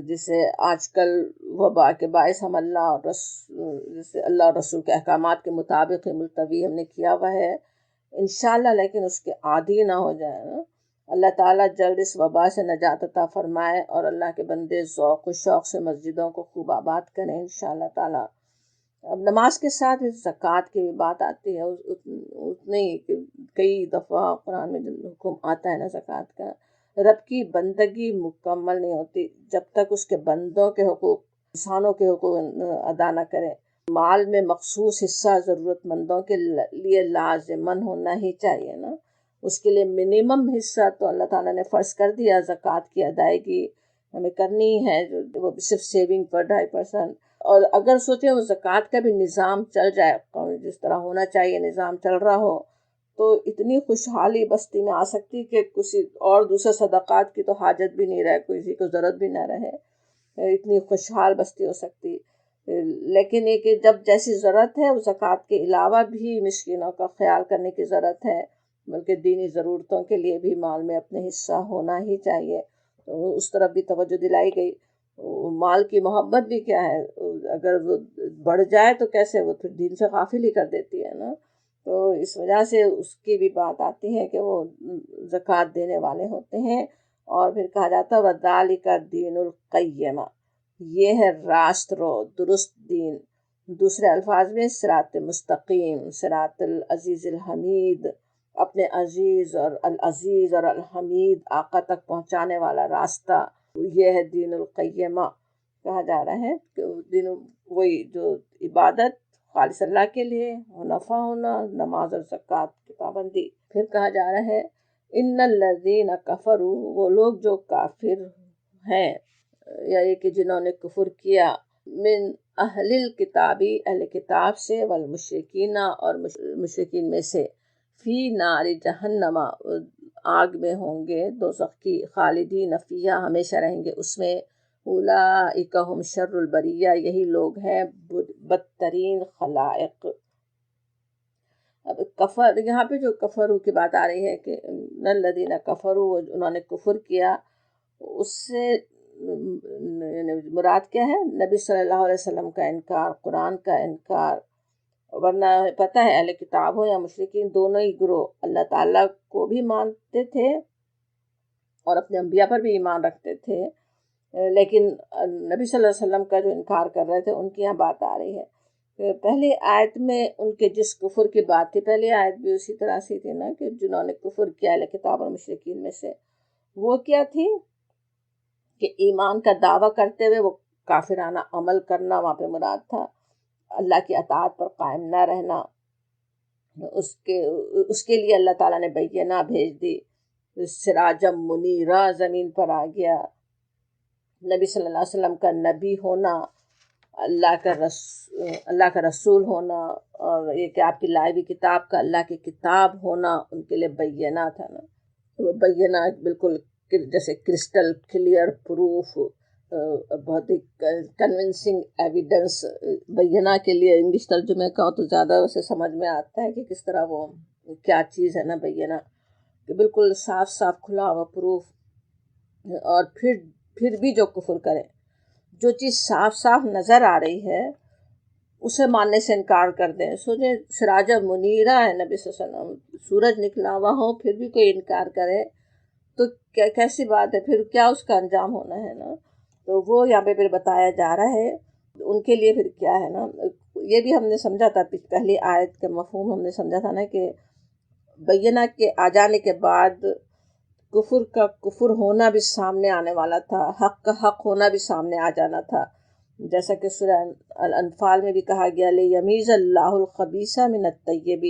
جسے آج کل وبا کے باعث ہم جسے اللہ اور رسول کے احکامات کے مطابق ہی ملتوی ہم نے کیا ہوا ہے انشاءاللہ، لیکن اس کے عادی نہ ہو جائے نا۔ اللہ تعالیٰ جلد اس وبا سے نجات عطا فرمائے اور اللہ کے بندے ذوق و شوق سے مسجدوں کو خوب آباد کریں انشاءاللہ تعالیٰ۔ اب نماز کے ساتھ زکوٰۃ کی بھی بات آتی ہے، اتنے کئی دفعہ قرآن میں جو حکم آتا ہے نا زکوٰۃ کا، رب کی بندگی مکمل نہیں ہوتی جب تک اس کے بندوں کے حقوق، انسانوں کے حقوق ادا نہ کرے۔ مال میں مخصوص حصہ ضرورت مندوں کے لیے لازماً ہونا ہی چاہیے نا، اس کے لیے منیمم حصہ تو اللہ تعالیٰ نے فرض کر دیا، زکوٰۃ کی ادائیگی ہمیں کرنی ہے، جو وہ صرف سیونگ پر 2.5%۔ اور اگر سوچیں وہ زکوٰۃ کا بھی نظام چل جائے جس طرح ہونا چاہیے، نظام چل رہا ہو، تو اتنی خوشحالی بستی میں آ سکتی کہ کسی اور دوسرے صدقات کی تو حاجت بھی نہیں رہے، کسی کو ضرورت بھی نہ رہے، اتنی خوشحال بستی ہو سکتی۔ لیکن یہ کہ جب جیسی ضرورت ہے، زکوٰۃ کے علاوہ بھی مسکینوں کا خیال کرنے کی ضرورت ہے، بلکہ دینی ضرورتوں کے لیے بھی مال میں اپنے حصہ ہونا ہی چاہیے، تو اس طرف بھی توجہ دلائی گئی۔ مال کی محبت بھی کیا ہے، اگر وہ بڑھ جائے تو کیسے، وہ پھر دین سے غافل ہی کر دیتی ہے نا، تو اس وجہ سے اس کی بھی بات آتی ہے کہ وہ زکوٰۃ دینے والے ہوتے ہیں۔ اور پھر کہا جاتا ہے وَذَلِكَ الدِّينُ الْقَيِّمُ، یہ ہے راست رو، درست دین۔ دوسرے الفاظ میں صراط مستقیم، صراط العزیز الحمید، اپنے عزیز اور الحمید آقا تک پہنچانے والا راستہ، یہ ہے دین القیمہ۔ کہا جا رہا ہے کہ دین وہی جو عبادت خالص اللہ کے لیے حنفا ہونا، نماز اور زکوٰۃ کی پابندی۔ پھر کہا جا رہا ہے ان الذین کفروا، وہ لوگ جو کافر ہیں یا یہ کہ جنہوں نے کفر کیا، من اہل الکتابی، اہل کتاب سے، والمشرکین اور مشرکین میں سے، فی نار جہنم، آگ میں ہوں گے دوزخ کی، خالدین فیہا، ہمیشہ رہیں گے اس میں، اولئک ہم شر البریہ، یہی لوگ ہیں بدترین خلائق۔ اب کفر، یہاں پہ جو کفرو کی بات آ رہی ہے کہ الذین کفروا، انہوں نے کفر کیا، اس سے مراد کیا ہے؟ نبی صلی اللہ علیہ وسلم کا انکار، قرآن کا انکار۔ ورنہ پتہ ہے اہل کتاب ہو یا مشرکین، دونوں ہی گروہ اللہ تعالیٰ کو بھی مانتے تھے اور اپنے انبیاء پر بھی ایمان رکھتے تھے، لیکن نبی صلی اللہ علیہ وسلم کا جو انکار کر رہے تھے، ان کی یہاں بات آ رہی ہے۔ پہلی آیت میں ان کے جس کفر کی بات تھی، پہلی آیت بھی اسی طرح سے تھی نا، کہ جنہوں نے کفر کیا اہل کتاب اور مشرکین میں سے، وہ کیا تھی کہ ایمان کا دعویٰ کرتے ہوئے وہ کافرانہ عمل کرنا وہاں پہ مراد تھا، اللہ کی اطاعت پر قائم نہ رہنا۔ اس کے لیے اللہ تعالیٰ نے بینہ بھیج دی، سراجم منیرہ زمین پر آ گیا۔ نبی صلی اللہ علیہ وسلم کا نبی ہونا، اللہ کا رسول ہونا، اور یہ کہ آپ کی لائی ہوئی کتاب کا اللہ کی کتاب ہونا ان کے لیے بینہ تھا نا۔ وہ بینہ بالکل جیسے کرسٹل کلیئر پروف، بہت ہی کنونسنگ ایویڈنس۔ بینہ کے لیے انگلش ترجمے کا تو زیادہ ویسے سمجھ میں آتا ہے کہ کس طرح وہ کیا چیز ہے نا بینہ، کہ بالکل صاف صاف کھلا ہوا پروف۔ اور پھر بھی جو کفر کرے، جو چیز صاف صاف نظر آ رہی ہے اسے ماننے سے انکار کر دیں۔ سوچیں سراج منیرہ ہے نبی صلی اللہ علیہ وسلم، سورج نکلا ہوا ہو پھر بھی کوئی انکار کرے تو کیسی بات ہے، پھر کیا اس کا انجام ہونا ہے نا۔ تو وہ یہاں پہ پھر بتایا جا رہا ہے ان کے لیے پھر کیا ہے نا۔ یہ بھی ہم نے سمجھا تھا، پہلی آیت کے مفہوم ہم نے سمجھا تھا نا، کہ بینہ کے آ جانے کے بعد کفر کا کفر ہونا بھی سامنے آنے والا تھا، حق کا حق ہونا بھی سامنے آ جانا تھا، جیسا کہ سورہ الانفال میں بھی کہا گیا لیمیز اللہ الخبیث من الطیب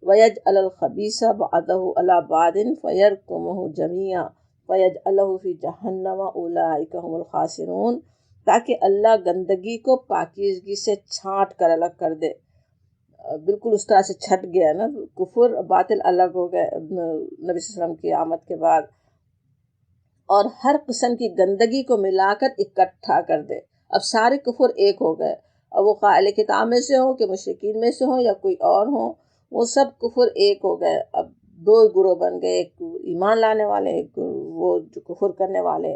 ویجعل الخبیث بعضہ علی بعض فیرکمہ جمیعا فیجعلہ فی جہنم اولئک هم الخاسرون، تاکہ اللہ گندگی کو پاکیزگی سے چھانٹ کر الگ کر دے۔ بالکل اس طرح سے چھٹ گیا نا، کفر باطل الگ ہو گئے نبی صلی اللہ علیہ وسلم کی آمد کے بعد، اور ہر قسم کی گندگی کو ملا کر اکٹھا کر دے۔ اب سارے کفر ایک ہو گئے، اب وہ اہل کتاب میں سے ہوں کہ مشرکین میں سے ہوں یا کوئی اور ہوں، وہ سب کفر ایک ہو گئے۔ اب دو گروہ بن گئے، ایک ایمان لانے والے، ایک وہ جو کفر کرنے والے،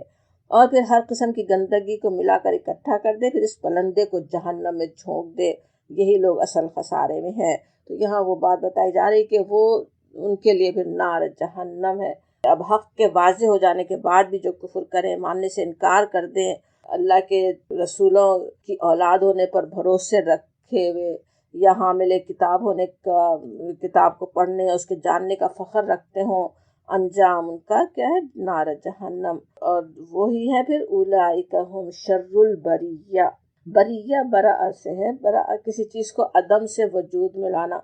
اور پھر ہر قسم کی گندگی کو ملا کر اکٹھا کر دے، پھر اس پلندے کو جہنم میں جھونک دے، یہی لوگ اصل خسارے میں ہیں۔ تو یہاں وہ بات بتائی جا رہی کہ وہ ان کے لیے پھر نار جہنم ہے۔ اب حق کے واضح ہو جانے کے بعد بھی جو کفر کریں، ماننے سے انکار کر دیں، اللہ کے رسولوں کی اولاد ہونے پر بھروسے رکھے ہوئے، یا حامل کتاب ہونے کا، کتاب کو پڑھنے اور اس کے جاننے کا فخر رکھتے ہوں، انجام ان کا کیا ہے؟ نار جہنم۔ اور وہی ہے پھر اولئک ہم شر البریہ۔ بریہ برا سے ہے، برا کسی چیز کو عدم سے وجود میں لانا،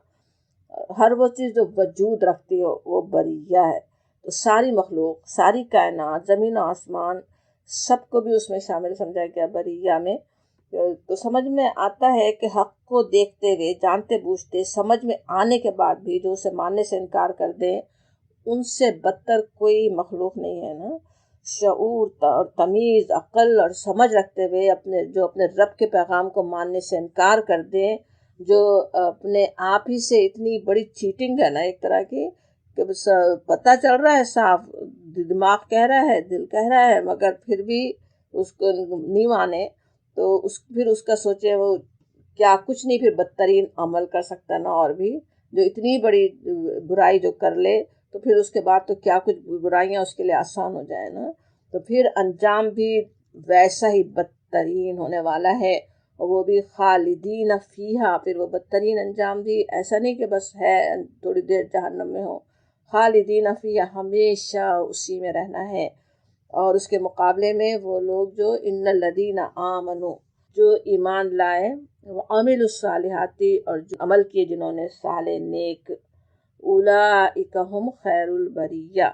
ہر وہ چیز جو وجود رکھتی ہو وہ بریہ ہے۔ تو ساری مخلوق، ساری کائنات، زمین و آسمان، سب کو بھی اس میں شامل سمجھا گیا بریہ میں۔ تو سمجھ میں آتا ہے کہ حق کو دیکھتے ہوئے، جانتے بوجھتے، سمجھ میں آنے کے بعد بھی جو اسے ماننے سے انکار کر دیں، ان سے بدتر کوئی مخلوق نہیں ہے نا۔ شعور اور تمیز، عقل اور سمجھ رکھتے ہوئے جو اپنے رب کے پیغام کو ماننے سے انکار کر دیں، جو اپنے آپ ہی سے اتنی بڑی چیٹنگ ہے نا ایک طرح کی، کہ بس پتہ چل رہا ہے صاف، دماغ کہہ رہا ہے، دل کہہ رہا ہے، مگر پھر بھی اس کو نہیں مانے، تو پھر اس کا سوچے وہ کیا کچھ نہیں، پھر بدترین عمل کر سکتا نا۔ اور بھی جو اتنی بڑی برائی جو کر لے تو پھر اس کے بعد تو کیا کچھ برائیاں اس کے لیے آسان ہو جائے نا، تو پھر انجام بھی ویسا ہی بدترین ہونے والا ہے، اور وہ بھی خالدین فیہا۔ پھر وہ بدترین انجام بھی ایسا نہیں کہ بس ہے تھوڑی دیر جہنم میں ہو، خالدین فیہا، ہمیشہ اسی میں رہنا ہے۔ اور اس کے مقابلے میں وہ لوگ جو ان الذین آمنوا، جو ایمان لائے، وعمل الصالحاتی اور جو عمل کیے جنہوں نے صالح نیک، اولئک ہم خیر البریہ،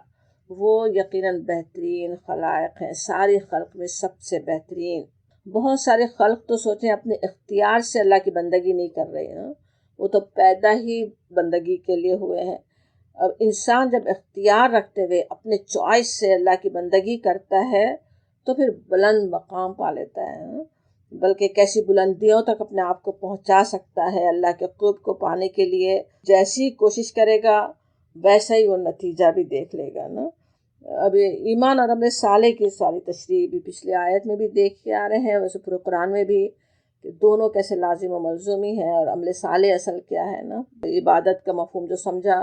وہ یقیناً بہترین خلائق ہیں، ساری خلق میں سب سے بہترین۔ بہت سارے خلق تو سوچیں اپنے اختیار سے اللہ کی بندگی نہیں کر رہے ہیں، وہ تو پیدا ہی بندگی کے لیے ہوئے ہیں۔ اب انسان جب اختیار رکھتے ہوئے اپنے چوائس سے اللہ کی بندگی کرتا ہے تو پھر بلند مقام پا لیتا ہے، بلکہ کیسی بلندیوں تک اپنے آپ کو پہنچا سکتا ہے۔ اللہ کے قرب کو پانے کے لیے جیسی کوشش کرے گا ویسا ہی وہ نتیجہ بھی دیکھ لے گا نا۔ اب ایمان اور عمل صالح کی ساری تشریح بھی پچھلی آیت میں بھی دیکھ کے آ رہے ہیں، ویسے پورے قرآن میں بھی، کہ دونوں کیسے لازم و ملزومی ہے۔ اور عمل صالح اصل کیا ہے نا، عبادت کا مفہوم جو سمجھا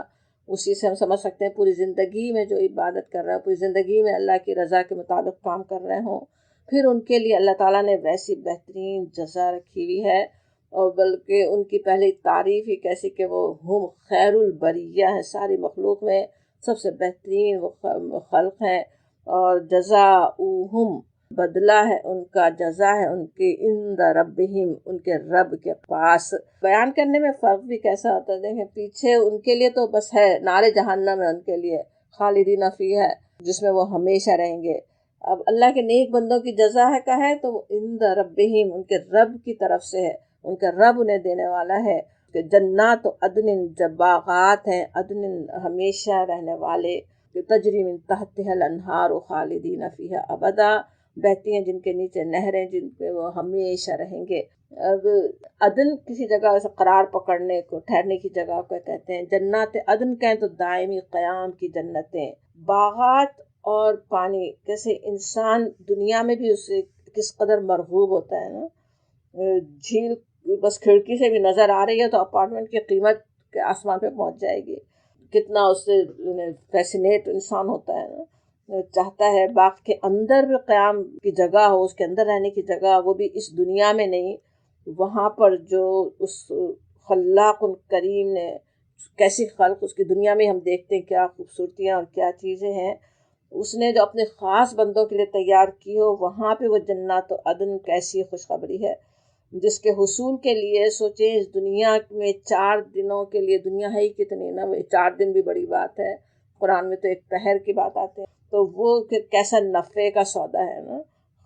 اسی سے ہم سمجھ سکتے ہیں پوری زندگی میں جو عبادت کر رہا ہے، پوری زندگی میں اللہ کی رضا کے مطابق کام کر رہے ہوں، پھر ان کے لیے اللہ تعالیٰ نے ویسی بہترین جزا رکھی ہوئی ہے، اور بلکہ ان کی پہلی تعریف ہی کیسی کہ وہ ہم خیر البریہ ہے، ساری مخلوق میں سب سے بہترین وہ خلق ہیں۔ اور جزاؤہم، بدلہ ہے ان کا، جزا ہے ان کی، عند ربہم، ان کے رب کے پاس۔ بیان کرنے میں فرق بھی کیسا ہوتا ہے، دیکھیں پیچھے ان کے لیے تو بس ہے نار جہنم ہے ان کے لیے، خالدین فیہا، جس میں وہ ہمیشہ رہیں گے۔ اب اللہ کے نیک بندوں کی جزا ہے کا ہے تو وہ عند ربہم، ان کے رب کی طرف سے ہے، ان کا رب انہیں دینے والا ہے، کہ جنات عدن، جب باغات ہیں عدن ہمیشہ رہنے والے، تجری من تحتها الانہار خالدین فیہا ابدا، بہتی ہیں جن کے نیچے نہریں جن پہ وہ ہمیشہ رہیں گے۔ اب عدن کسی جگہ ایسے قرار پکڑنے کو، ٹھہرنے کی جگہ کو کہتے ہیں، جنات عدن کہیں تو دائمی قیام کی جنتیں، باغات اور پانی، جیسے انسان دنیا میں بھی اس سے کس قدر مرغوب ہوتا ہے نا، جھیل بس کھڑکی سے بھی نظر آ رہی ہے تو اپارٹمنٹ کی قیمت کے آسمان پہ پہنچ جائے گی، کتنا اس سے فیسینیٹ انسان ہوتا ہے نا، چاہتا ہے باغ کے اندر بھی قیام کی جگہ ہو، اس کے اندر رہنے کی جگہ، وہ بھی اس دنیا میں نہیں، وہاں پر جو اس خلاق کریم نے کیسی خلق اس کی دنیا میں ہم دیکھتے ہیں، کیا خوبصورتیاں اور کیا چیزیں ہیں اس نے جو اپنے خاص بندوں کے لیے تیار کی ہو، وہاں پہ وہ جنات و عدن کیسی خوشخبری ہے، جس کے حصول کے لیے سوچیں اس دنیا میں 4 دنوں کے لیے، دنیا ہے ہی کتنی نا، 4 دن بھی بڑی بات ہے، قرآن میں تو ایک پہر کی بات آتے ہیں، تو وہ کیسا نفع کا سودا ہے نا۔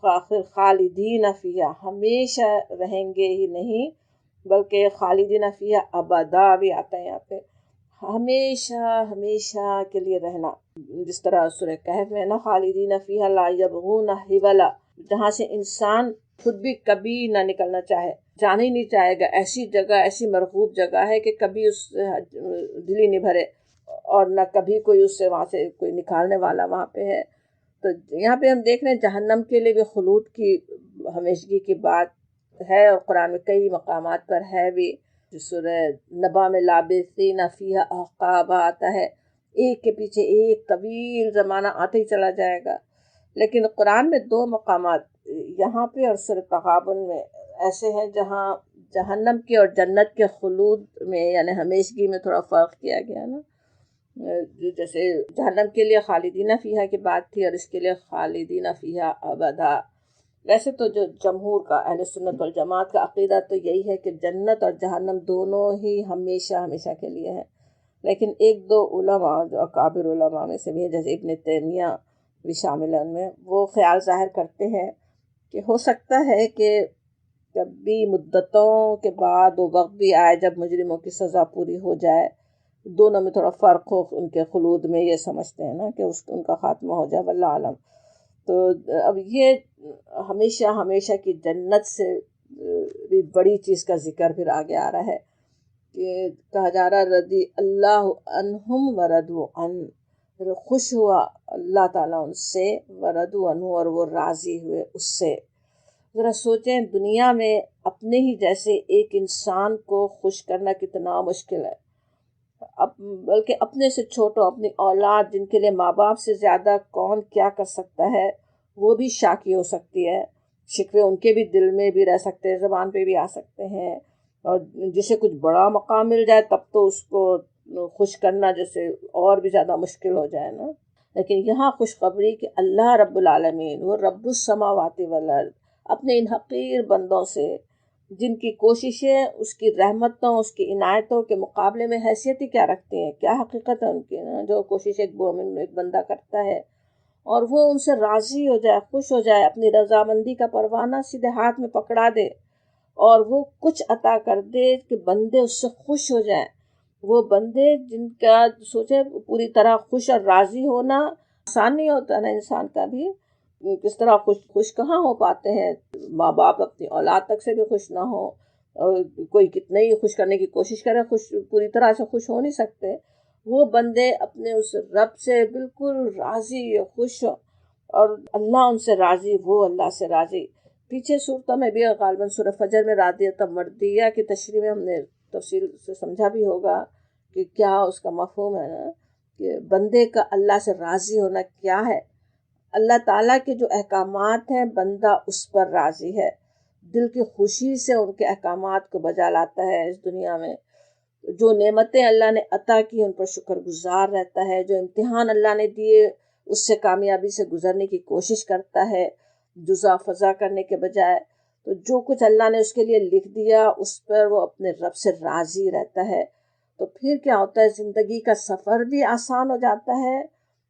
خالدین فیہا، ہمیشہ رہیں گے ہی نہیں بلکہ خالدین فیہا ابدا بھی آتا ہے یہاں پہ، ہمیشہ ہمیشہ کے لیے رہنا، جس طرح سورہ کہف میں نا خالدین فیہا لا یبغون حولا، جہاں سے انسان خود بھی کبھی نہ نکلنا چاہے، جانا ہی نہیں چاہے گا، ایسی جگہ، ایسی مرغوب جگہ ہے کہ کبھی اس دل ہی نہیں بھرے، اور نہ کبھی کوئی اس سے وہاں سے کوئی نکالنے والا وہاں پہ ہے۔ تو یہاں پہ ہم دیکھ رہے ہیں جہنم کے لیے بھی خلود کی، ہمیشگی کی بات ہے، اور قرآن میں کئی مقامات پر ہے بھی، سورہ نبا میں لابثین فیہا احقابا آتا ہے، ایک کے پیچھے ایک طویل زمانہ آتے ہی چلا جائے گا۔ لیکن قرآن میں 2 مقامات یہاں پہ اور سورہ تغابن میں ایسے ہیں جہاں جہنم کے اور جنت کے خلود میں یعنی ہمیشگی میں تھوڑا فرق کیا گیا نا، جیسے جہنم کے لیے خالدین فیہا کی بات تھی اور اس کے لیے خالدین فیہا ابدا۔ ویسے تو جو جمہور کا، اہل سنت والجماعت کا عقیدہ تو یہی ہے کہ جنت اور جہنم دونوں ہی ہمیشہ ہمیشہ کے لیے ہیں، لیکن 1-2 علماء جو اکابر علماء میں سے بھی ہیں، جیسے ابن تیمیہ بھی شامل ہیں ان میں، وہ خیال ظاہر کرتے ہیں کہ ہو سکتا ہے کہ کبھی مدتوں کے بعد وہ وقت بھی آئے جب مجرموں کی سزا پوری ہو جائے، دونوں میں تھوڑا فرق ہو ان کے خلود میں، یہ سمجھتے ہیں نا کہ ان کا خاتمہ ہو جائے، واللہ عالم۔ تو اب یہ ہمیشہ ہمیشہ کی جنت سے بھی بڑی چیز کا ذکر پھر آگے آ رہا ہے، کہ کہا جا رہا رضی اللہ عنہم ورضوا عنہ، خوش ہوا اللہ تعالیٰ ان سے، ورضوا عنہ، اور وہ راضی ہوئے اس سے۔ ذرا سوچیں دنیا میں اپنے ہی جیسے ایک انسان کو خوش کرنا کتنا مشکل ہے، بلکہ اپنے سے چھوٹوں، اپنی اولاد جن کے لیے ماں باپ سے زیادہ کون کیا کر سکتا ہے، وہ بھی شاکی ہو سکتی ہے، شکوے ان کے بھی دل میں بھی رہ سکتے ہیں، زبان پہ بھی آ سکتے ہیں، اور جسے کچھ بڑا مقام مل جائے تب تو اس کو خوش کرنا جیسے اور بھی زیادہ مشکل ہو جائے نا۔ لیکن یہاں خوشخبری کہ اللہ رب العالمین، وہ رب السماوات والارض، اپنے ان حقیر بندوں سے جن کی کوششیں اس کی رحمتوں اس کی عنایتوں کے مقابلے میں حیثیت ہی کیا رکھتی ہیں، کیا حقیقت ہے ان کی نا، جو کوشش ایک مومن ایک بندہ کرتا ہے اور وہ ان سے راضی ہو جائے، خوش ہو جائے، اپنی رضامندی کا پروانہ سیدھے ہاتھ میں پکڑا دے اور وہ کچھ عطا کر دے کہ بندے اس سے خوش ہو جائیں۔ وہ بندے جن کا سوچے پوری طرح خوش اور راضی ہونا آسان نہیں ہوتا نا، انسان کا بھی کس طرح خوش کہاں ہو پاتے ہیں، ماں باپ اپنی اولاد تک سے بھی خوش نہ ہو، اور کوئی کتنے ہی خوش کرنے کی کوشش کرے، خوش پوری طرح سے خوش ہو نہیں سکتے۔ وہ بندے اپنے اس رب سے بالکل راضی خوش، اور اللہ ان سے راضی، وہ اللہ سے راضی۔ پیچھے صورتوں میں بھی غالباً سورہ فجر میں راضیۃ مردیہ کی تشریح میں ہم نے تفصیل سے سمجھا بھی ہوگا کہ کیا اس کا مفہوم ہے نا، کہ بندے کا اللہ سے راضی ہونا کیا ہے۔ اللہ تعالیٰ کے جو احکامات ہیں بندہ اس پر راضی ہے، دل کی خوشی سے ان کے احکامات کو بجا لاتا ہے، اس دنیا میں جو نعمتیں اللہ نے عطا کی ان پر شکر گزار رہتا ہے، جو امتحان اللہ نے دیے اس سے کامیابی سے گزرنے کی کوشش کرتا ہے جزا فضا کرنے کے بجائے۔ تو جو کچھ اللہ نے اس کے لیے لکھ دیا اس پر وہ اپنے رب سے راضی رہتا ہے، تو پھر کیا ہوتا ہے، زندگی کا سفر بھی آسان ہو جاتا ہے،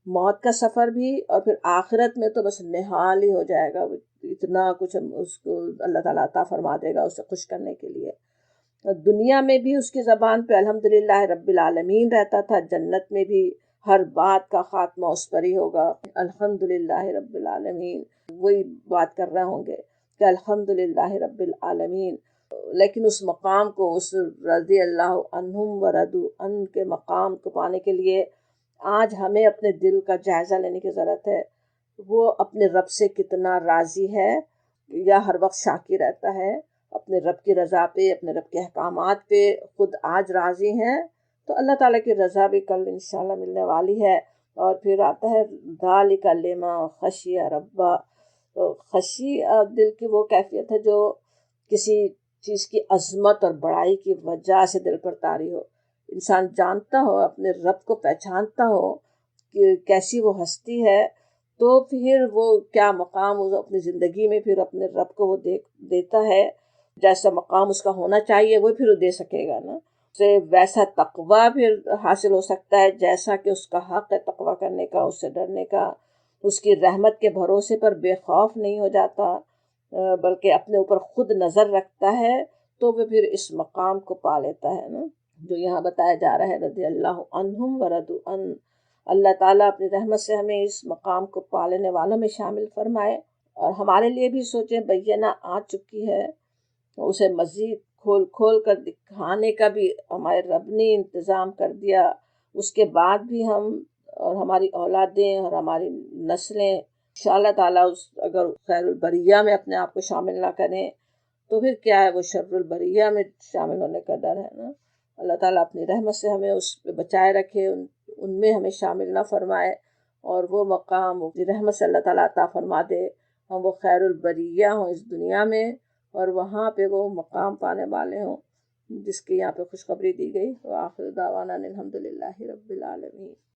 موت کا سفر بھی، اور پھر آخرت میں تو بس نہال ہی ہو جائے گا، اتنا کچھ اس کو اللہ تعالیٰ عطا فرما دے گا اسے خوش کرنے کے لیے۔ اور دنیا میں بھی اس کی زبان پہ الحمدللہ رب العالمین رہتا تھا، جنت میں بھی ہر بات کا خاتمہ اس پر ہی ہوگا، الحمدللہ رب العالمین، وہی بات کر رہے ہوں گے کہ الحمدللہ رب العالمین۔ لیکن اس مقام کو، اس رضی اللہ عنہم ورضوا عنہ کے مقام کو پانے کے لیے آج ہمیں اپنے دل کا جائزہ لینے کی ضرورت ہے، وہ اپنے رب سے کتنا راضی ہے یا ہر وقت شاکی رہتا ہے، اپنے رب کی رضا پہ، اپنے رب کے احکامات پہ خود آج راضی ہیں، تو اللہ تعالیٰ کی رضا بھی کل انشاءاللہ ملنے والی ہے۔ اور پھر آتا ہے ذالک لمن خشی ربا، تو خشی دل کی وہ کیفیت ہے جو کسی چیز کی عظمت اور بڑائی کی وجہ سے دل پر طاری ہو، انسان جانتا ہو، اپنے رب کو پہچانتا ہو کہ کیسی وہ ہستی ہے، تو پھر وہ کیا مقام وہ اپنی زندگی میں پھر اپنے رب کو وہ دیتا ہے، جیسا مقام اس کا ہونا چاہیے وہ پھر وہ دے سکے گا نا، اسے ویسا تقویٰ پھر حاصل ہو سکتا ہے جیسا کہ اس کا حق ہے تقویٰ کرنے کا، اس سے ڈرنے کا، اس کی رحمت کے بھروسے پر بے خوف نہیں ہو جاتا، بلکہ اپنے اوپر خود نظر رکھتا ہے، تو وہ پھر اس مقام کو پا لیتا ہے نا جو یہاں بتایا جا رہا ہے، رضی اللہ عنہم ورضوا عنہ۔ اللہ تعالیٰ اپنی رحمت سے ہمیں اس مقام کو پا لینے والوں میں شامل فرمائے، اور ہمارے لیے بھی سوچیں بینہ آ چکی ہے، اسے مزید کھول کھول کر دکھانے کا بھی ہمارے رب نے انتظام کر دیا، اس کے بعد بھی ہم اور ہماری اولادیں اور ہماری نسلیں انشاءاللہ تعالیٰ اگر خیر البریہ میں اپنے آپ کو شامل نہ کریں تو پھر کیا ہے، وہ شر البریہ میں شامل ہونے کا ڈر ہے نا۔ اللہ تعالیٰ اپنی رحمت سے ہمیں اس پہ بچائے رکھے، ان میں ہمیں شامل نہ فرمائے، اور وہ مقام وہ رحمت سے اللہ تعالیٰ عطا فرما دے، ہم وہ خیر البریہ ہوں اس دنیا میں، اور وہاں پہ وہ مقام پانے والے ہوں جس کی یہاں پہ خوشخبری دی گئی۔ وآخر دعوانا الحمدللہ رب العالمین۔